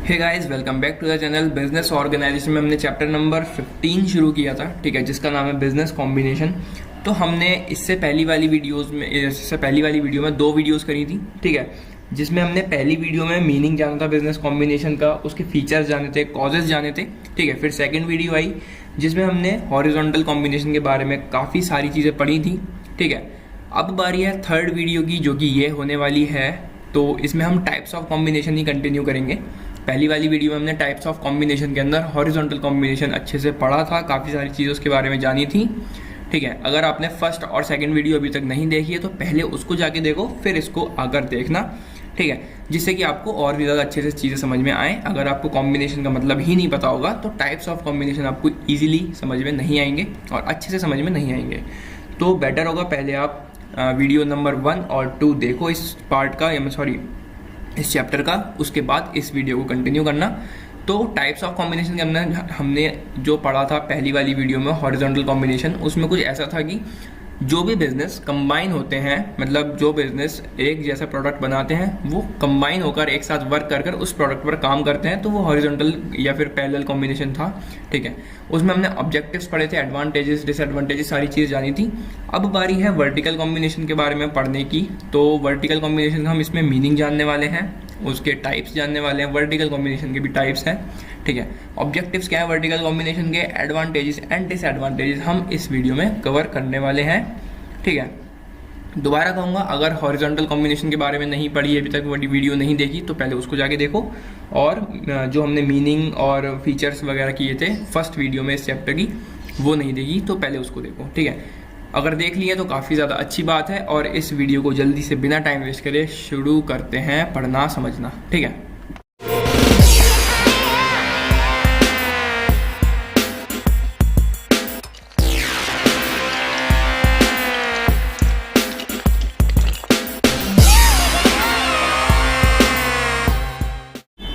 Hey guys, welcome back to the channel. Business organisation में हमने chapter number 15 शुरू किया था, ठीक है, जिसका नाम है बिजनेस कॉम्बिनेशन। तो हमने इससे पहली वाली वीडियो में 2 वीडियोस करी थी, ठीक है, जिसमें हमने पहली वीडियो में मीनिंग जाना था बिजनेस कॉम्बिनेशन का, उसके फीचर्स जाने थे, कॉजेज जाने थे, ठीक है। फिर सेकेंड वीडियो आई जिसमें हमने हॉरिजॉन्टल कॉम्बिनेशन के बारे में काफ़ी सारी चीज़ें पढ़ी थी, ठीक है। अब बारी है थर्ड वीडियो की, जो कि ये होने वाली है। तो इसमें हम types of combination he continue करेंगे। पहली वाली वीडियो में हमने टाइप्स ऑफ कॉम्बिनेशन के अंदर हॉरिजॉन्टल कॉम्बिनेशन अच्छे से पढ़ा था, काफ़ी सारी चीज़ें उसके बारे में जानी थी, ठीक है। अगर आपने फर्स्ट और सेकंड वीडियो अभी तक नहीं देखी है तो पहले उसको जाके देखो, फिर इसको आकर देखना, ठीक है, जिससे कि आपको और भी ज़्यादा अच्छे से चीज़ें समझ में आए। अगर आपको कॉम्बिनेशन का मतलब ही नहीं पता होगा तो टाइप्स ऑफ कॉम्बिनेशन आपको ईजिली समझ में नहीं आएंगे और अच्छे से समझ में नहीं आएंगे। तो बेटर होगा पहले आप वीडियो नंबर 1 और 2 देखो इस पार्ट का, इस चैप्टर का, उसके बाद इस वीडियो को कंटिन्यू करना। तो टाइप्स ऑफ कॉम्बिनेशन के अंदर हमने जो पढ़ा था पहली वाली वीडियो में हॉरिजॉन्टल कॉम्बिनेशन, उसमें कुछ ऐसा था कि जो भी बिजनेस कंबाइन होते हैं, मतलब जो बिजनेस एक जैसा प्रोडक्ट बनाते हैं वो कंबाइन होकर एक साथ वर्क कर उस प्रोडक्ट पर काम करते हैं, तो वो हॉरिजॉन्टल या फिर पैरेलल कॉम्बिनेशन था, ठीक है। उसमें हमने ऑब्जेक्टिव्स पढ़े थे, एडवांटेजेस डिसएडवांटेजेस सारी चीज़ जानी थी। अब बारी है वर्टिकल कॉम्बिनेशन के बारे में पढ़ने की। तो वर्टिकल कॉम्बिनेशन हम इसमें मीनिंग जानने वाले हैं, उसके टाइप्स जानने वाले हैं, वर्टिकल कॉम्बिनेशन के भी टाइप्स हैं, ठीक है। ऑब्जेक्टिव्स क्या है वर्टिकल कॉम्बिनेशन के, एडवांटेजेस एंड डिसएडवांटेजेस हम इस वीडियो में कवर करने वाले हैं, ठीक है। दोबारा कहूँगा, अगर हॉरिजॉन्टल कॉम्बिनेशन के बारे में नहीं पढ़ी अभी तक, वीडियो नहीं देखी, तो पहले उसको जाके देखो, और जो हमने मीनिंग और फीचर्स वगैरह किए थे फर्स्ट वीडियो में इस चैप्टर की, वो नहीं देखी तो पहले उसको देखो, ठीक है। अगर देख लिया तो काफ़ी ज़्यादा अच्छी बात है। और इस वीडियो को जल्दी से बिना टाइम वेस्ट करे शुरू करते हैं पढ़ना समझना, ठीक है।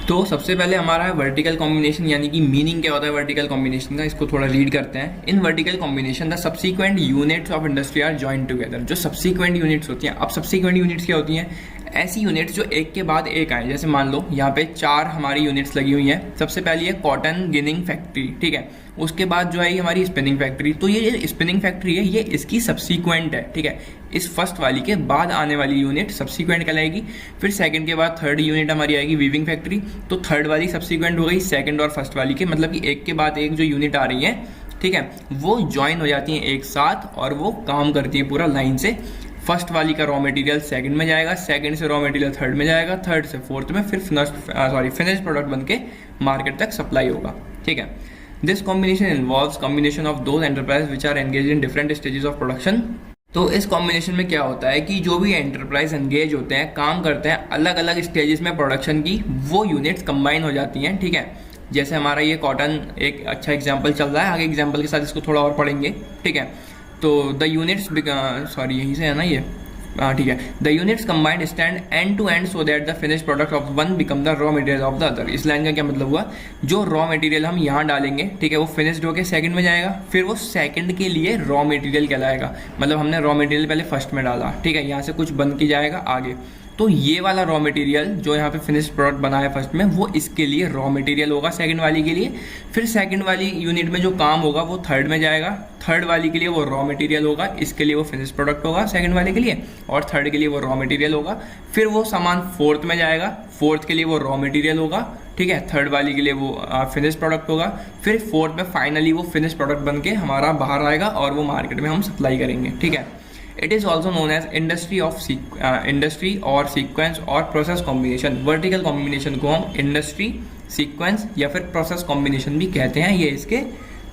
तो सबसे पहले हमारा है वर्टिकल कॉम्बिनेशन, यानी कि मीनिंग क्या होता है वर्टिकल कॉम्बिनेशन का, इसको थोड़ा रीड करते हैं। In vertical combination the subsequent units of industry are joined together. जो सब्सीक्वेंट यूनिट्स होती हैं, अब सब्सीक्वेंट यूनिट्स क्या होती हैं? ऐसी यूनिट्स जो एक के बाद एक आए। जैसे मान लो यहाँ पे 4 हमारी यूनिट्स लगी हुई हैं। सबसे पहली है कॉटन गिनिंग फैक्ट्री, ठीक है। उसके बाद जो है हमारी स्पिनिंग फैक्ट्री। तो ये स्पिनिंग फैक्ट्री है, ये इसकी सब्सीक्वेंट है, ठीक है। इस फर्स्ट वाली के बाद आने वाली यूनिट सब्सीक्वेंट कहलाएगी। फिर सेकंड के बाद थर्ड यूनिट हमारी आएगी वीविंग फैक्ट्री। तो थर्ड वाली सब्सीक्वेंट हो गई सेकंड और फर्स्ट वाली के, मतलब कि एक के बाद एक जो यूनिट आ रही है, ठीक है, वो ज्वाइन हो जाती हैं एक साथ और वो काम करती है पूरा लाइन से। फर्स्ट वाली का रॉ मटेरियल सेकंड में जाएगा, सेकंड से रॉ मटेरियल थर्ड में जाएगा, थर्ड से फोर्थ में, फिर फिनिश प्रोडक्ट बन के मार्केट तक सप्लाई होगा, ठीक है। This combination involves combination of those enterprise which are engage in different stages of production. तो इस कॉम्बिनेशन में क्या होता है कि जो भी एंटरप्राइज एंगेज होते हैं, काम करते हैं अलग अलग स्टेजेस में प्रोडक्शन की, वो यूनिट्स कंबाइन हो जाती हैं, ठीक है। जैसे हमारा ये कॉटन एक अच्छा एग्जाम्पल चल रहा है, आगे एग्जाम्पल के साथ इसको थोड़ा और पढ़ेंगे, ठीक है। तो द यूनिट्स यहीं से है ना ये, ठीक है। The units combined stand end to end so that the finish product of one become the raw material of the other. इस लाइन का क्या मतलब हुआ? जो रॉ मटेरियल हम यहाँ डालेंगे, ठीक है, वो फिनिश्ड होकर सेकंड में जाएगा, फिर वो सेकंड के लिए रॉ मटेरियल कहलाएगा। मतलब हमने रॉ मटेरियल पहले फर्स्ट में डाला, ठीक है, यहाँ से कुछ बन के जाएगा आगे, तो ये वाला रॉ मटेरियल जो यहाँ पे फिनिश्ड प्रोडक्ट बना है फर्स्ट में, वो इसके लिए रॉ मटेरियल होगा सेकंड वाली के लिए। फिर सेकंड वाली यूनिट में जो काम होगा वो थर्ड में जाएगा, थर्ड वाली के लिए वो रॉ मटेरियल होगा, इसके लिए वो फिनिश्ड प्रोडक्ट होगा सेकंड वाले के लिए, और थर्ड के लिए वो रॉ मटेरियल होगा। फिर वो सामान फोर्थ में जाएगा, फोर्थ के लिए वो रॉ मटेरियल होगा, ठीक है, थर्ड वाली के लिए वो फिनिश प्रोडक्ट होगा। फिर फोर्थ में फाइनली वो फिनिश प्रोडक्ट बन के हमारा बाहर आएगा और वो मार्केट में हम सप्लाई करेंगे, ठीक है। It is also known as industry और सीक्वेंस और प्रोसेस कॉम्बिनेशन। वर्टिकल कॉम्बिनेशन को हम इंडस्ट्री, सीक्वेंस या फिर प्रोसेस कॉम्बिनेशन भी कहते हैं, ये इसके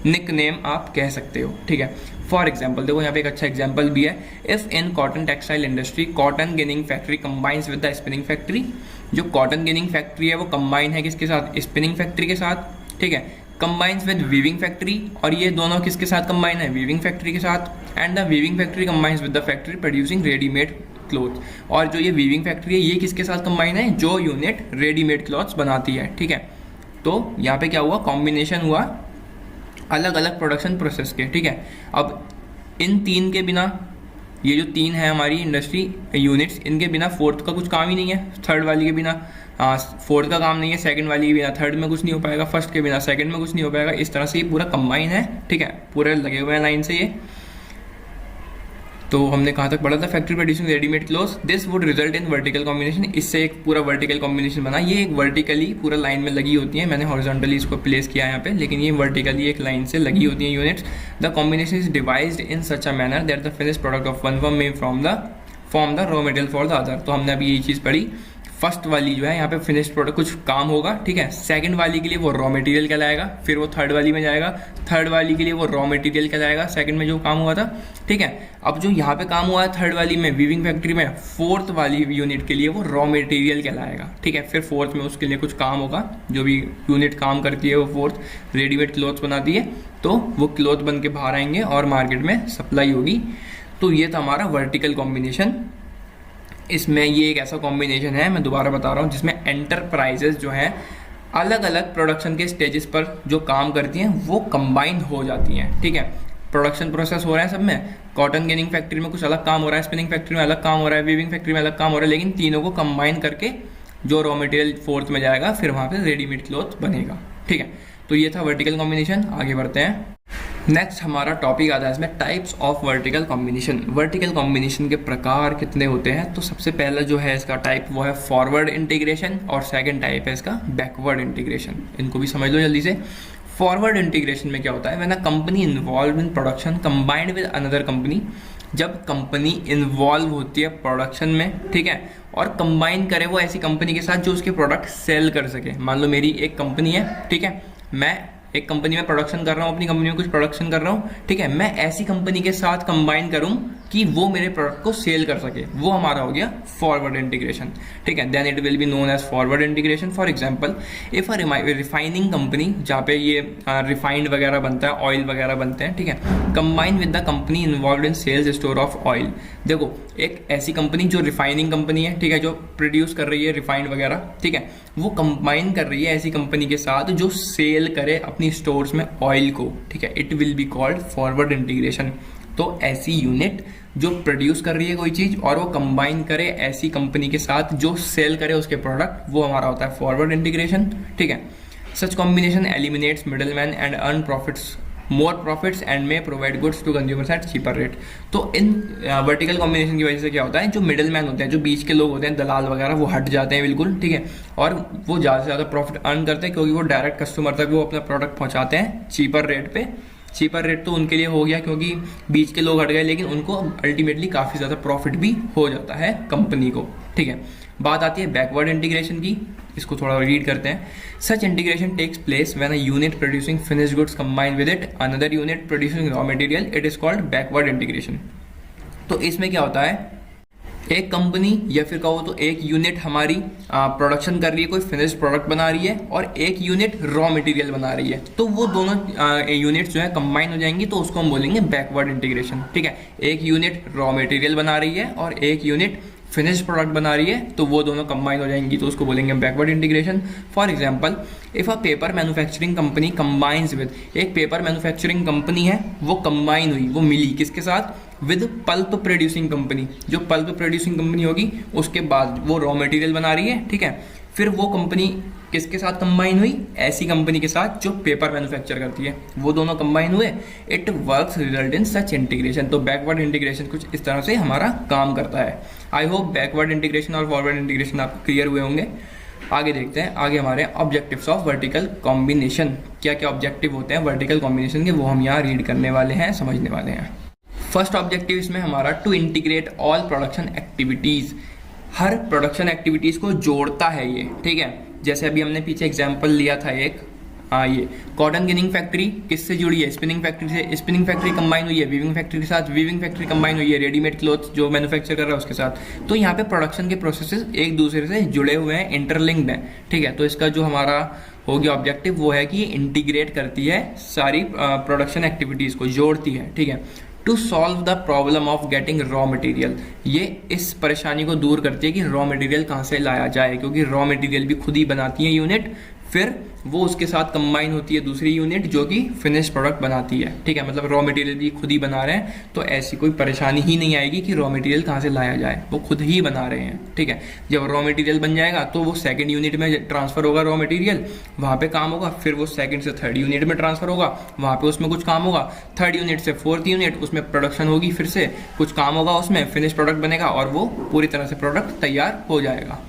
निक नेम आप कह सकते हो, ठीक है। फॉर एग्जाम्पल देखो यहाँ पे एक अच्छा एग्जाम्पल भी है। If in cotton textile industry cotton ginning factory combines with the spinning factory. जो कॉटन गिनिंग फैक्ट्री है वो कंबाइन है किसके साथ? स्पिनिंग फैक्ट्री के साथ, ठीक है। कंबाइंस विद वीविंग फैक्ट्री, और ये दोनों किसके साथ कंबाइन है? वीविंग फैक्ट्री के साथ। And the weaving factory combines with the factory producing readymade cloth. और जो ये वीविंग फैक्ट्री है ये किसके साथ कंबाइन है? जो यूनिट रेडीमेड क्लॉथ्स बनाती है, ठीक है। तो यहाँ पे क्या हुआ? कॉम्बिनेशन हुआ अलग अलग प्रोडक्शन प्रोसेस के, ठीक है। अब इन तीन के बिना, ये जो तीन है हमारी इंडस्ट्री यूनिट्स, इनके बिना फोर्थ का कुछ काम ही नहीं है, थर्ड वाली के बिना फोर्थ का काम नहीं है, सेकंड वाली के बिना थर्ड में कुछ नहीं हो पाएगा, फर्स्ट के बिना सेकंड में कुछ नहीं हो पाएगा। इस तरह से ये पूरा कंबाइन है, ठीक है, पूरे लगे हुए हैं लाइन से ये। तो हमने कहाँ तक पढ़ा था, factory producing readymade clothes, this would result in vertical combination. इससे एक पूरा वर्टिकल कॉम्बिनेशन बना। ये एक वर्टिकली पूरा लाइन में लगी होती है, मैंने हॉरिजॉन्टली इसको प्लेस किया है यहाँ पे, लेकिन ये वर्टिकली एक लाइन से लगी होती है units. The combination is devised in such a manner that the finish product of one firm may form the raw material for the other. तो हमने अभी यही चीज़ पढ़ी, फर्स्ट वाली जो है यहाँ पे फिनिश्ड प्रोडक्ट कुछ काम होगा, ठीक है, सेकंड वाली के लिए वो रॉ मटेरियल कहलाएगा, फिर वो थर्ड वाली में जाएगा, थर्ड वाली के लिए वो रॉ मटेरियल कहलाएगा, सेकंड में जो काम हुआ था, ठीक है। अब जो यहाँ पे काम हुआ है थर्ड वाली में वीविंग फैक्ट्री में, फोर्थ वाली यूनिट के लिए वो रॉ मटेरियल कहलाएगा, ठीक है। फिर फोर्थ में उसके लिए कुछ काम होगा, जो भी यूनिट काम करती है वो फोर्थ रेडीमेड क्लॉथ बनाती है, तो वो क्लॉथ बन के बाहर आएंगे और मार्केट में सप्लाई होगी। तो ये था हमारा वर्टिकल कॉम्बिनेशन। इसमें ये एक ऐसा कॉम्बिनेशन है, मैं दोबारा बता रहा हूँ, जिसमें एंटरप्राइजेज जो है अलग अलग प्रोडक्शन के स्टेजेस पर जो काम करती हैं वो कंबाइन हो जाती हैं, ठीक है। प्रोडक्शन प्रोसेस हो रहा है सब में, कॉटन गिनिंग फैक्ट्री में कुछ अलग काम हो रहा है, स्पिनिंग फैक्ट्री में अलग काम हो रहा है, वीविंग फैक्ट्री में अलग काम हो रहा है, लेकिन तीनों को कंबाइन करके जो रॉ मटेरियल फोर्थ में जाएगा, फिर वहाँ पे रेडीमेड क्लॉथ बनेगा, ठीक है। तो ये था वर्टिकल कॉम्बिनेशन। आगे बढ़ते हैं। नेक्स्ट हमारा टॉपिक आता है इसमें types of vertical combination. Vertical combination के प्रकार कितने होते हैं, तो सबसे पहला जो है इसका टाइप वो है फॉरवर्ड इंटीग्रेशन, और सेकंड टाइप है इसका बैकवर्ड इंटीग्रेशन। इनको भी समझ लो जल्दी से। फॉरवर्ड इंटीग्रेशन में क्या होता है, when a company involve in production combined with another company, जब कंपनी इन्वॉल्व होती है प्रोडक्शन में, ठीक है, और कंबाइन करे वो ऐसी कंपनी के साथ जो उसके प्रोडक्ट सेल कर सके। मान लो मेरी एक कंपनी है, ठीक है, मैं एक कंपनी में प्रोडक्शन कर रहा हूँ, अपनी कंपनी में कुछ प्रोडक्शन कर रहा हूँ, ठीक है, मैं ऐसी कंपनी के साथ कंबाइन करूँ कि वो मेरे प्रोडक्ट को सेल कर सके, वो हमारा हो गया फॉरवर्ड इंटीग्रेशन, ठीक है। Then it will be known as forward integration. For example, if a refining company, जहाँ पे ये रिफाइंड वगैरह बनता है, ऑयल वगैरह बनते हैं, ठीक है, combine with the company involve in sales store of oil. देखो, एक ऐसी कंपनी जो रिफाइनिंग कंपनी है, ठीक है, जो प्रोड्यूस कर रही है रिफाइंड वगैरह, ठीक है, वो कंबाइन कर रही है ऐसी कंपनी के साथ जो सेल करे अपनी स्टोर्स में ऑयल को, ठीक है, it will be called forward integration. तो ऐसी यूनिट जो प्रोड्यूस कर रही है कोई चीज और वो कंबाइन करे ऐसी कंपनी के साथ जो सेल करे उसके प्रोडक्ट, वो हमारा होता है फॉरवर्ड इंटीग्रेशन, ठीक है। Such combination eliminates middleman and earn profits more profits and may provide goods to consumers at cheaper rate. तो इन वर्टिकल कॉम्बिनेशन की वजह से क्या होता है, जो मिडलमैन होते हैं, जो बीच के लोग होते हैं, दलाल वगैरह, वो हट जाते हैं बिल्कुल, ठीक है, और वो ज़्यादा से ज़्यादा प्रॉफिट अर्न करते हैं, क्योंकि वो डायरेक्ट कस्टमर तक वो अपना प्रोडक्ट पहुंचाते हैं चीपर रेट पे। चीपर रेट तो उनके लिए हो गया क्योंकि बीच के लोग हट गए, लेकिन उनको अल्टीमेटली काफ़ी ज़्यादा प्रॉफिट भी हो जाता है कंपनी को, ठीक है। बात आती है बैकवर्ड इंटीग्रेशन की, इसको थोड़ा रीड करते हैं। Such integration takes place when a unit producing finished goods combine with it another unit producing raw material, it is called backward integration. तो इसमें क्या होता है, एक कंपनी या फिर कहो तो एक यूनिट हमारी प्रोडक्शन कर रही है, कोई फिनिश्ड प्रोडक्ट बना रही है, और एक यूनिट रॉ मटेरियल बना रही है, तो वो दोनों यूनिट्स जो है कंबाइन हो जाएंगी, तो उसको हम बोलेंगे बैकवर्ड इंटीग्रेशन, ठीक है। एक यूनिट रॉ मटेरियल बना रही है और एक यूनिट फिनिश्ड प्रोडक्ट बना रही है, तो वो दोनों कंबाइन हो जाएंगी, तो उसको बोलेंगे backward integration. For example, if a paper manufacturing company combines with, एक पेपर मैन्युफैक्चरिंग कंपनी है, वो कंबाइन हुई, वो मिली किसके साथ, विद पल्प प्रोड्यूसिंग कंपनी। जो पल्प प्रोड्यूसिंग कंपनी होगी उसके बाद वो रॉ मटेरियल बना रही है, ठीक है, फिर वो कंपनी किसके साथ कंबाइन हुई, ऐसी कंपनी के साथ जो पेपर मैन्युफैक्चर करती है, वो दोनों कंबाइन हुए, it works result in such integration. तो बैकवर्ड इंटीग्रेशन कुछ इस तरह से हमारा काम करता है। आई होप बैकवर्ड इंटीग्रेशन और फॉरवर्ड इंटीग्रेशन आपको क्लियर हुए होंगे। आगे देखते हैं, आगे हमारे ऑब्जेक्टिव्स ऑफ वर्टिकल कॉम्बिनेशन, क्या क्या ऑब्जेक्टिव होते हैं वर्टिकल कॉम्बिनेशन के, वो हम यहाँ रीड करने वाले हैं, समझने वाले हैं। फर्स्ट ऑब्जेक्टिव इसमें हमारा to integrate all production activities, हर प्रोडक्शन एक्टिविटीज को जोड़ता है ये, ठीक है। जैसे अभी हमने पीछे एग्जांपल लिया था एक, ये कॉटन गिनिंग फैक्ट्री किससे जुड़ी है, स्पिनिंग फैक्ट्री से, स्पिनिंग फैक्ट्री कंबाइन हुई है वीविंग फैक्ट्री के साथ, वीविंग फैक्ट्री कंबाइन हुई है रेडीमेड क्लॉथ जो मैन्युफैक्चर कर रहा है उसके साथ। तो यहाँ पे प्रोडक्शन के प्रोसेसेस एक दूसरे से जुड़े हुए हैं, इंटरलिंक्ड हैं, ठीक है। तो इसका जो हमारा हो गया ऑब्जेक्टिव वो है कि ये इंटीग्रेट करती है सारी प्रोडक्शन एक्टिविटीज को, जोड़ती है, ठीक है। To solve the problem of getting raw material, ये इस परेशानी को दूर करती है कि रॉ मटेरियल कहाँ से लाया जाए, क्योंकि रॉ मटेरियल भी खुद ही बनाती है यूनिट, फिर वो उसके साथ कंबाइन होती है दूसरी यूनिट जो कि फिनिश प्रोडक्ट बनाती है, ठीक है। मतलब रॉ मटेरियल भी खुद ही बना रहे हैं, तो ऐसी कोई परेशानी ही नहीं आएगी कि रॉ मटेरियल कहाँ से लाया जाए, वो खुद ही बना रहे हैं, ठीक है। जब रॉ मटेरियल बन जाएगा तो वो सेकंड यूनिट में ट्रांसफर होगा, रॉ मटेरियल वहाँ पे काम होगा, फिर वो सेकंड से थर्ड यूनिट में ट्रांसफर होगा, वहाँ पे उसमें कुछ काम होगा, थर्ड यूनिट से फोर्थ यूनिट उसमें प्रोडक्शन होगी, फिर से कुछ काम होगा, उसमें फिनिश प्रोडक्ट बनेगा और वो पूरी तरह से प्रोडक्ट तैयार हो जाएगा।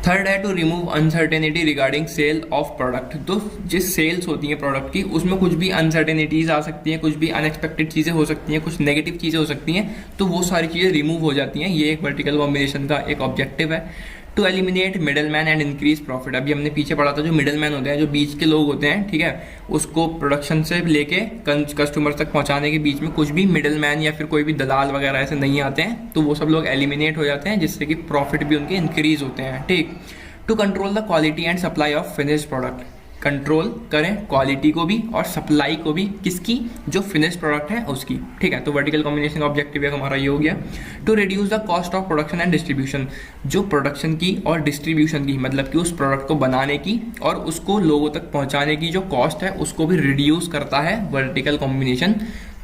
थर्ड है to remove uncertainty regarding sale of product. तो जिस सेल्स होती हैं प्रोडक्ट की, उसमें कुछ भी अनसर्टेनिटीज आ सकती हैं, कुछ भी अनएक्सपेक्टेड चीज़ें हो सकती हैं, कुछ नेगेटिव चीज़ें हो सकती हैं, तो वो सारी चीज़ें रिमूव हो जाती हैं। ये एक वर्टिकल कॉम्बिनेशन का एक ऑब्जेक्टिव है। To eliminate middle man and increase profit. अभी हमने पीछे पढ़ा था, जो मिडल मैन होते हैं, जो बीच के लोग होते हैं, ठीक है, उसको प्रोडक्शन से लेके कस्टमर तक पहुंचाने के बीच में कुछ भी मिडल मैन या फिर कोई भी दलाल वगैरह ऐसे नहीं आते हैं, तो वो सब लोग एलिमिनेट हो जाते हैं, जिससे कि प्रॉफिट भी उनके इंक्रीज होते हैं, ठीक। To control the quality and supply of finish product. Control करें क्वालिटी को भी और सप्लाई को भी, किसकी, जो फिनिश प्रोडक्ट है उसकी, ठीक है। तो वर्टिकल कॉम्बिनेशन ऑब्जेक्टिव है हमारा ये हो गया। To reduce the cost of production and distribution. जो प्रोडक्शन की और डिस्ट्रीब्यूशन की, मतलब कि उस प्रोडक्ट को बनाने की और उसको लोगों तक पहुंचाने की जो कॉस्ट है, उसको भी रिड्यूस करता है वर्टिकल कॉम्बिनेशन।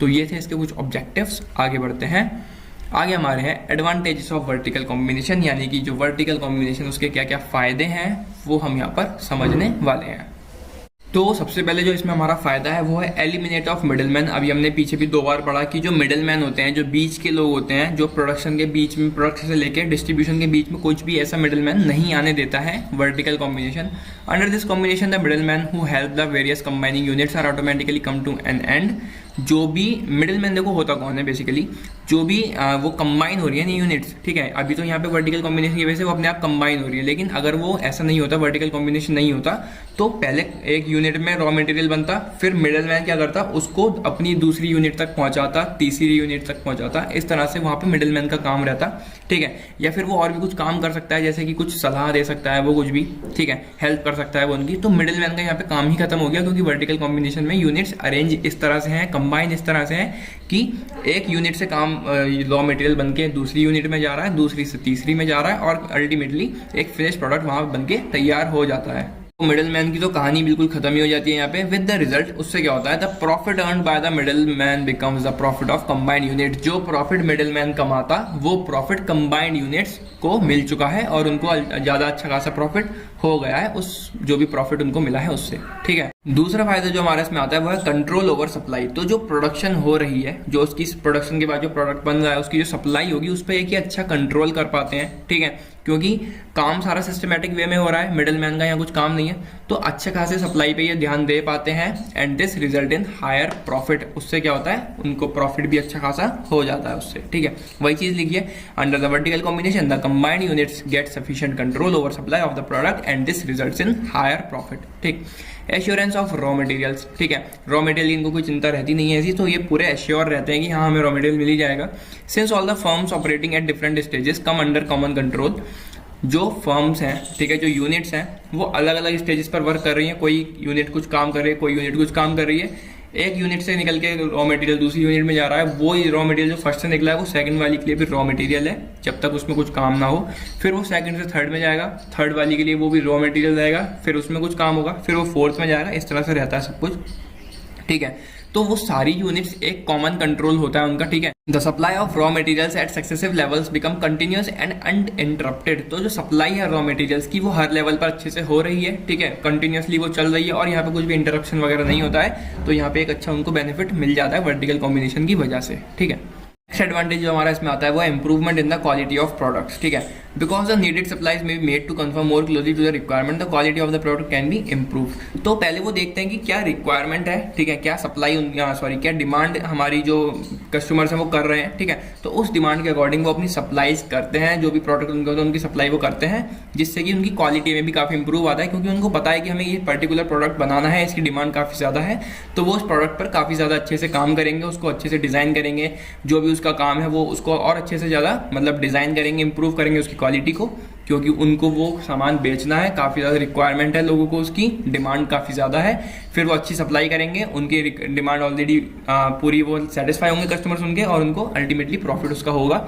तो ये थे इसके कुछ ऑब्जेक्टिव्स। आगे बढ़ते हैं। आगे हमारे हैं एडवांटेजेस ऑफ वर्टिकल कॉम्बिनेशन, यानी कि जो वर्टिकल कॉम्बिनेशन उसके क्या क्या फायदे हैं वो हम यहाँ पर समझने वाले हैं। तो सबसे पहले जो इसमें हमारा फायदा है वो है एलिमिनेट ऑफ मिडलमैन। अभी हमने पीछे भी 2 बार पढ़ा कि जो मिडलमैन होते हैं, जो बीच के लोग होते हैं, जो प्रोडक्शन के बीच में, प्रोडक्शन से लेकर डिस्ट्रीब्यूशन के बीच में कुछ भी ऐसा मिडलमैन नहीं आने देता है vertical combination. Under this combination the middleman who help the various combining units are automatically come to an end. जो भी मिडलमैन, देखो होता कौन है बेसिकली, जो भी वो कंबाइन हो रही है ना यूनिट्स, ठीक है। अभी तो यहाँ पे वर्टिकल कॉम्बिनेशन की वजह से वो अपने आप कंबाइन हो रही है, लेकिन अगर वो ऐसा नहीं होता, वर्टिकल कॉम्बिनेशन नहीं होता, तो पहले एक यूनिट में रॉ मटेरियल बनता, फिर मिडलमैन क्या करता, उसको अपनी दूसरी यूनिट तक पहुंचाता, तीसरी यूनिट तक पहुंचाता। इस तरह से वहाँ पे मिडलमैन का काम रहता, ठीक है। या फिर वो और भी कुछ काम कर सकता है, जैसे कि कुछ सलाह दे सकता है, वो कुछ भी, ठीक है, हेल्प कर सकता है वो उनकी। तो मिडलमैन का यहाँ पे काम ही खत्म हो गया, क्योंकि वर्टिकल कॉम्बिनेशन में यूनिट्स अरेंज इस तरह से हैं, कंबाइन इस तरह से है कि एक यूनिट से काम रॉ मटेरियल बनके दूसरी यूनिट में जा रहा है, दूसरी से तीसरी में जा रहा है, और अल्टीमेटली एक फिनिश प्रोडक्ट वहां बनके तैयार हो जाता है। तो मिडल मैन की तो कहानी बिल्कुल खत्म ही हो जाती है यहाँ पे। विद द रिजल्ट, उससे क्या होता है, the profit earn by the middle man becomes the profit of combined unit. जो प्रॉफिट मिडल मैन कमाता, वो प्रॉफिट कंबाइंड यूनिट्स को मिल चुका है और उनको ज्यादा अच्छा खासा प्रॉफिट हो गया है उस जो भी प्रॉफिट उनको मिला है उससे, ठीक है। दूसरा फायदा जो हमारे इसमें आता है वो है कंट्रोल ओवर सप्लाई। तो जो प्रोडक्शन हो रही है, जो उसकी प्रोडक्शन के बाद जो प्रोडक्ट बन रहा है, उसकी जो सप्लाई होगी, उस पर एक ही अच्छा कंट्रोल कर पाते हैं, ठीक है, क्योंकि काम सारा सिस्टमेटिक वे में हो रहा है, मिडल मैन का यहाँ कुछ काम नहीं है, तो अच्छे खासे सप्लाई पे ये ध्यान दे पाते हैं। And this result in higher profit. उससे क्या होता है, उनको प्रॉफिट भी अच्छा खासा हो जाता है उससे, ठीक है। वही चीज लिखिए, under the vertical combination the combined units get sufficient control over supply of the product and this results in higher profit, ठीक। एश्योरेंस ऑफ रॉ मटेरियल्स, ठीक है, रॉ मटेरियल इनको कोई चिंता रहती नहीं है ऐसी, तो ये पूरे एश्योर रहते हैं कि हाँ हमें रॉ मटेरियल मिल ही जाएगा। Since all the firms operating at different stages come under common control. जो फर्म्स हैं, ठीक है, जो यूनिट्स हैं, वो अलग अलग स्टेजेस पर वर्क कर रही हैं। कोई यूनिट कुछ काम कर रही है, कोई यूनिट कुछ काम कर रही है। एक यूनिट से निकल के रॉ मटेरियल दूसरी यूनिट में जा रहा है, वो रॉ मटेरियल जो फर्स्ट से निकला है वो सेकंड वाली के लिए भी रॉ मटेरियल है, जब तक उसमें कुछ काम ना हो। फिर वो सेकंड से थर्ड में जाएगा, थर्ड वाली के लिए वो भी रॉ मटेरियल रहेगा, फिर उसमें कुछ काम होगा, फिर वो फोर्थ में जाएगा। इस तरह से रहता है सब कुछ, ठीक है। तो वो सारी यूनिट्स एक कॉमन कंट्रोल होता है उनका, ठीक है। The supply of raw materials at successive levels become continuous and uninterrupted. तो जो सप्लाई है रॉ मटेरियल्स की, वो हर लेवल पर अच्छे से हो रही है, ठीक है, कंटिन्यूअसली वो चल रही है, और यहाँ पे कुछ भी इंटरप्शन वगैरह नहीं होता है। तो यहाँ पे एक अच्छा उनको बेनिफिट मिल जाता है वर्टिकल कॉम्बिनेशन की वजह से, ठीक है। नेक्स्ट एडवांटेज जो हमारा इसमें आता है वो है improvement in the quality of products, ठीक है। Because the needed supplies may be made to confirm more closely to the requirement, the quality of the product can be improve. तो पहले वो देखते हैं कि क्या रिक्वायरमेंट है, ठीक है, क्या सप्लाई क्या डिमांड हमारी जो कस्टमर्स हैं वो कर रहे हैं, ठीक है। तो उस डिमांड के अकॉर्डिंग वो अपनी सप्लाईज करते हैं, जो भी प्रोडक्ट उनके होते हैं उनकी सप्लाई वो करते हैं, जिससे कि उनकी क्वालिटी में भी काफी इंप्रूव आता है, क्योंकि उनको पता है कि हमें ये पर्टिकुलर प्रोडक्ट बनाना है, इसकी डिमांड काफी ज्यादा है, तो वो उस प्रोडक्ट पर काफी ज्यादा अच्छे से काम करेंगे, उसको अच्छे से डिजाइन करेंगे, जो भी उसका काम है वो उसको और अच्छे से ज्यादा मतलब डिजाइन करेंगे, इंप्रूव करेंगे उसकी क्वालिटी को, क्योंकि उनको वो सामान बेचना है, काफी ज्यादा रिक्वायरमेंट है लोगों को, उसकी डिमांड काफी ज्यादा है। फिर वो अच्छी सप्लाई करेंगे, उनकी डिमांड ऑलरेडी पूरी वो सेटिस्फाई होंगे कस्टमर्स उनके, और उनको अल्टीमेटली प्रॉफिट उसका होगा।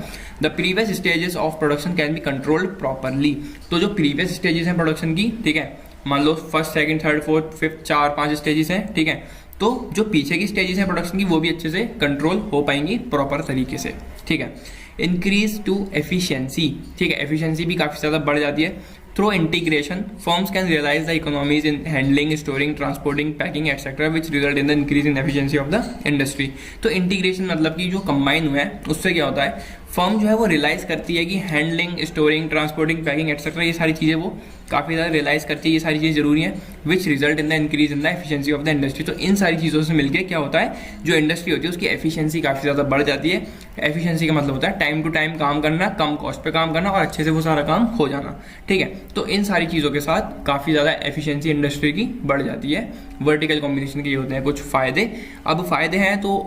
The previous stages of production can be controlled properly. तो जो प्रीवियस स्टेजेस हैं प्रोडक्शन की, ठीक है, मान लो first second third fourth fifth 4-5 stages हैं, ठीक है, तो जो पीछे की स्टेजेस हैं प्रोडक्शन की वो भी अच्छे से कंट्रोल हो पाएंगी प्रॉपर तरीके से, ठीक है। इंक्रीज टू एफिशिएंसी, ठीक है, एफिशिएंसी भी काफ़ी ज़्यादा बढ़ जाती है। Through integration firms can realise the economies in handling, storing, transporting, packing etcetera which result in the increase in efficiency of the industry. तो इंटीग्रेशन मतलब कि जो कंबाइन हुआ है उससे क्या होता है, फर्म जो है वो रियलाइज करती है कि handling, storing, transporting, packing etcetera ये सारी चीज़ें वो काफ़ी ज़्यादा रियलाइज करती है, ये सारी चीज़ें जरूरी हैं, विच result in the increase in the efficiency of the industry. तो इन सारी चीज़ों से मिलकर क्या होता है, जो इंडस्ट्री होती है उसकी एफिशिएंसी काफ़ी ज़्यादा बढ़ जाती है। एफिशिएंसी का मतलब होता है टाइम टू टाइम काम करना, कम कॉस्ट पे काम करना और अच्छे से वो सारा काम हो जाना, ठीक है। तो इन सारी चीज़ों के साथ काफ़ी ज़्यादा एफिशिएंसी इंडस्ट्री की बढ़ जाती है। वर्टिकल कॉम्बिनेशन के ये होते हैं कुछ फ़ायदे। अब फ़ायदे हैं तो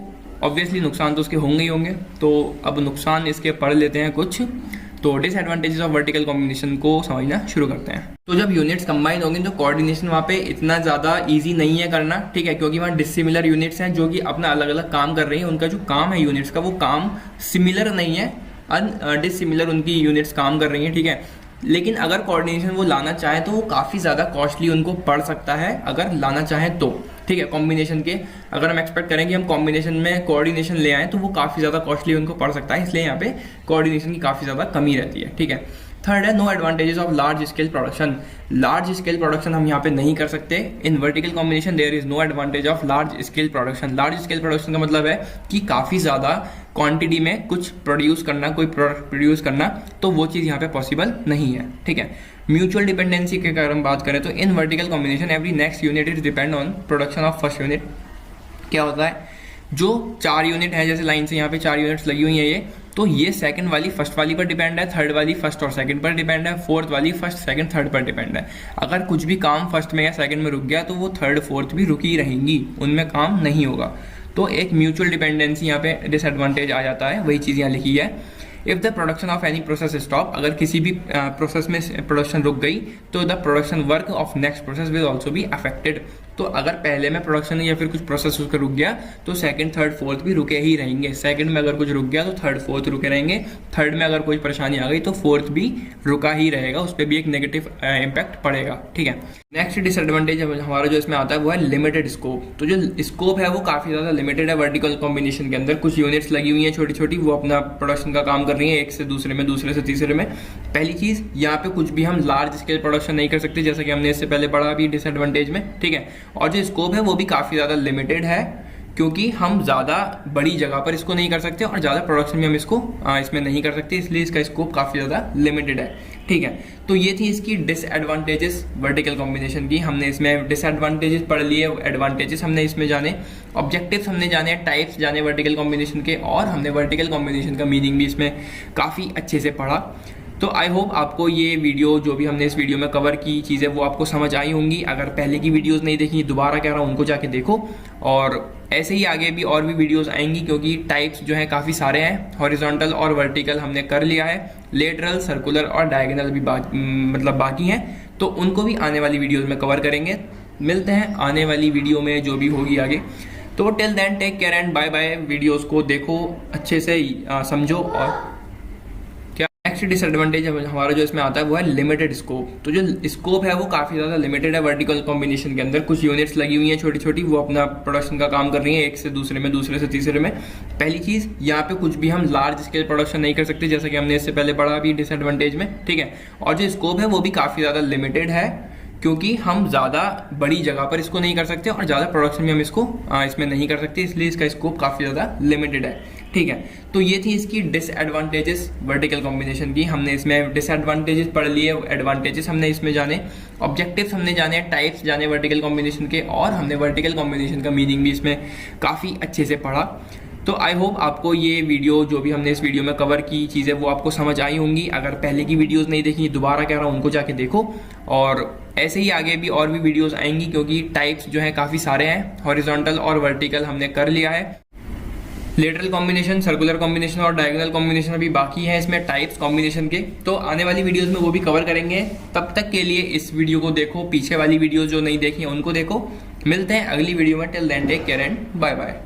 ऑब्वियसली नुकसान तो उसके होंगे ही होंगे, तो अब नुकसान इसके पढ़ लेते हैं कुछ। तो डिसएडवांटेजेस ऑफ वर्टिकल कॉम्बिनेशन को समझना शुरू करते हैं। तो जब यूनिट्स कंबाइन होंगे तो कोऑर्डिनेशन वहाँ पे इतना ज़्यादा इजी नहीं है करना, ठीक है, क्योंकि वहाँ डिसिमिलर यूनिट्स हैं जो कि अपना अलग अलग काम कर रही हैं। उनका जो काम है यूनिट्स का वो काम सिमिलर नहीं है, डिसिमिलर उनकी यूनिट्स काम कर रही हैं, ठीक है। लेकिन अगर कोऑर्डिनेशन वो लाना चाहे तो वो काफ़ी ज़्यादा कॉस्टली उनको पड़ सकता है अगर लाना चाहें तो, ठीक है। कॉम्बिनेशन के अगर हम एक्सपेक्ट करें कि हम कॉम्बिनेशन में कोऑर्डिनेशन ले आएँ तो वो काफ़ी ज़्यादा कॉस्टली उनको पड़ सकता है, इसलिए यहाँ पे कोऑर्डिनेशन की काफ़ी ज़्यादा कमी रहती है, ठीक है। थर्ड है no advantages of large scale production. Large scale production हम यहाँ पे नहीं कर सकते। In vertical combination there is no advantage of large scale production. Large scale production का मतलब है कि काफ़ी ज़्यादा क्वांटिटी में कुछ प्रोड्यूस करना, कोई प्रोडक्ट प्रोड्यूस करना, तो वो चीज़ यहाँ पे पॉसिबल नहीं है, ठीक है। म्यूचुअल डिपेंडेंसी की अगर हम बात करें तो in vertical combination every next unit is depend on production of first unit. क्या होता है, जो 4 यूनिट है, जैसे लाइन से यहाँ पे 4 यूनिट्स लगी हुई है ये, तो ये सेकंड वाली फर्स्ट वाली पर डिपेंड है, थर्ड वाली फर्स्ट और सेकंड पर डिपेंड है, फोर्थ वाली फर्स्ट सेकंड थर्ड पर डिपेंड है। अगर कुछ भी काम फर्स्ट में या सेकंड में रुक गया तो वो थर्ड फोर्थ भी रुकी रहेंगी, उनमें काम नहीं होगा। तो एक म्यूचुअल डिपेंडेंसी यहाँ पे डिसएडवांटेज आ जाता है, वही चीज़ यहाँ लिखी है। If the production of any process stop, अगर किसी भी प्रोसेस में प्रोडक्शन रुक गई तो the production work of next process will also be affected. तो अगर पहले में प्रोडक्शन या फिर कुछ प्रोसेस उसका रुक गया तो सेकंड थर्ड फोर्थ भी रुके ही रहेंगे। सेकंड में अगर कुछ रुक गया तो थर्ड फोर्थ रुके रहेंगे, थर्ड में अगर कोई परेशानी आ गई तो फोर्थ भी रुका ही रहेगा, उस पर भी एक नेगेटिव इम्पैक्ट पड़ेगा, ठीक है। नेक्स्ट डिसएडवांटेज हमारा जो इसमें आता है वो है लिमिटेड स्कोप। तो जो स्कोप है वो काफ़ी ज़्यादा लिमिटेड है वर्टिकल कॉम्बिनेशन के अंदर। कुछ यूनिट्स लगी हुई हैं छोटी छोटी, वो अपना प्रोडक्शन का काम कर रही है, एक से दूसरे में, दूसरे से तीसरे में। पहली चीज़, यहाँ पे कुछ भी हम लार्ज स्केल प्रोडक्शन नहीं कर सकते, जैसा कि हमने इससे पहले पढ़ा अभी डिसएडवांटेज में, ठीक है। और जो स्कोप है वो भी काफ़ी ज़्यादा लिमिटेड है, क्योंकि हम ज़्यादा बड़ी जगह पर इसको नहीं कर सकते और ज़्यादा प्रोडक्शन में हम इसको इसमें नहीं कर सकते, इसलिए इसका स्कोप काफ़ी ज़्यादा लिमिटेड है, ठीक है। तो ये थी इसकी डिसएडवांटेजेस वर्टिकल कॉम्बिनेशन की। हमने इसमें डिसएडवांटेजेस पढ़ लिए, एडवांटेजेस हमने इसमें जाने, ऑब्जेक्टिव्स हमने जाने, टाइप्स जाने वर्टिकल कॉम्बिनेशन के, और हमने वर्टिकल कॉम्बिनेशन का मीनिंग भी इसमें काफ़ी अच्छे से पढ़ा। तो आई होप आपको ये वीडियो, जो भी हमने इस वीडियो में कवर की चीज़ें, वो आपको समझ आई होंगी। अगर पहले की वीडियोस नहीं देखी, दोबारा कह रहा हूँ उनको जाके देखो, और ऐसे ही आगे भी और भी वीडियोस आएंगी, क्योंकि टाइप्स जो हैं काफ़ी सारे हैं। हॉरिजॉन्टल और वर्टिकल हमने कर लिया है, लेटरल, सर्कुलर और डायगोनल भी मतलब बाकी हैं, तो उनको भी आने वाली वीडियोज़ में कवर करेंगे। मिलते हैं आने वाली वीडियो में जो भी होगी आगे। तो till then take care and bye bye. Videos को देखो अच्छे से, समझो। और नेक्स्ट डिसएडवांटेज हमारा जो इसमें आता है वो है लिमिटेड स्कोप। तो जो स्कोप है वो काफ़ी ज़्यादा लिमिटेड है वर्टिकल कॉम्बिनेशन के अंदर। कुछ यूनिट्स लगी हुई हैं छोटी छोटी, वो अपना प्रोडक्शन का काम कर रही हैं, एक से दूसरे में, दूसरे से तीसरे में। पहली चीज़, यहाँ पे कुछ भी हम लार्ज स्केल प्रोडक्शन नहीं कर सकते, जैसा कि हमने इससे पहले पढ़ा अभी डिसएडवांटेज में, ठीक है। और जो स्कोप है वो भी काफ़ी ज़्यादा लिमिटेड है, क्योंकि हम ज़्यादा बड़ी जगह पर इसको नहीं कर सकते और ज़्यादा प्रोडक्शन में हम इसको इसमें नहीं कर सकते, इसलिए इसका स्कोप काफ़ी ज़्यादा लिमिटेड है, ठीक है। तो ये थी इसकी डिसएडवांटेजेस वर्टिकल कॉम्बिनेशन की। हमने इसमें डिसएडवांटेजेस पढ़ लिए, एडवांटेजेस हमने इसमें जाने, ऑब्जेक्टिव्स हमने जाने, टाइप्स जाने वर्टिकल कॉम्बिनेशन के, और हमने वर्टिकल कॉम्बिनेशन का मीनिंग भी इसमें काफ़ी अच्छे से पढ़ा। तो आई होप आपको ये वीडियो, जो भी हमने इस वीडियो में कवर की चीज़ें, वो आपको समझ आई होंगी। अगर पहले की वीडियोस नहीं देखी, दोबारा कह रहा हूँ उनको जाके देखो, और ऐसे ही आगे भी और भी वीडियोस आएंगी, क्योंकि टाइप्स जो हैं काफ़ी सारे हैं। हॉरिजॉन्टल और वर्टिकल हमने कर लिया है, लेटरल कॉम्बिनेशन, सर्कुलर कॉम्बिनेशन और डायगोनल कॉम्बिनेशन अभी बाकी है इसमें टाइप्स कॉम्बिनेशन के। तो आने वाली वीडियोस में वो भी कवर करेंगे। तब तक के लिए इस वीडियो को देखो, पीछे वाली वीडियोस जो नहीं देखी हैं उनको देखो। मिलते हैं अगली वीडियो में। Till then take care and bye bye.